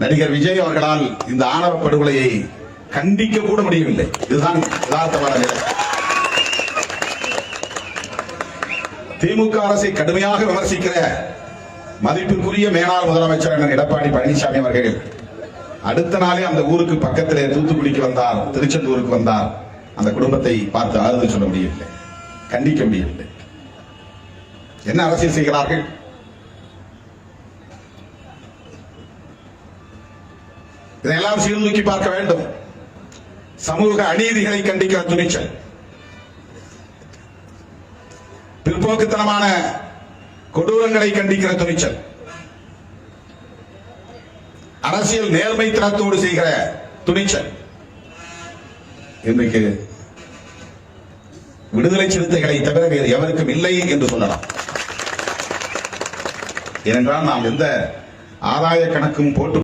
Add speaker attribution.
Speaker 1: நடிகர் விஜய் அவர்களால் இந்த ஆணவ படுகொலையை கண்டிக்க கூட முடியவில்லை. இதுதான் யதார்த்தமான நிலை. திமுக அரசை கடுமையாக விமர்சிக்கிற மதிப்பிற்குரிய மேலாள் முதலமைச்சர் எடப்பாடி பழனிசாமி அவர்கள் அடுத்த நாளே அந்த ஊருக்கு பக்கத்திலே தூத்துக்குடிக்கு வந்தார், திருச்செந்தூருக்கு வந்தார். அந்த குடும்பத்தை பார்த்து ஆறுதல் சொல்ல முடியவில்லை, கண்டிக்க முடியவில்லை. என்ன அரசியல் செய்கிறார்கள்? இதையெல்லாம் சீர்தூக்கி பார்க்க வேண்டும். சமூக அநீதிகளை கண்டிக்கிற துணிச்சல், பிற்போக்குத்தனமான கொடூரங்களை கண்டிக்கிற துணிச்சல், அரசியல் நேர்மை தனத்தோடு செய்கிற துணிச்சல் இன்றைக்கு விடுதலை சிறுத்தைகளை தவிர வேறு எவருக்கும் இல்லை என்று சொல்லலாம். ஏனென்றால் நாம் எந்த ஆதாய கணக்கும் போட்டு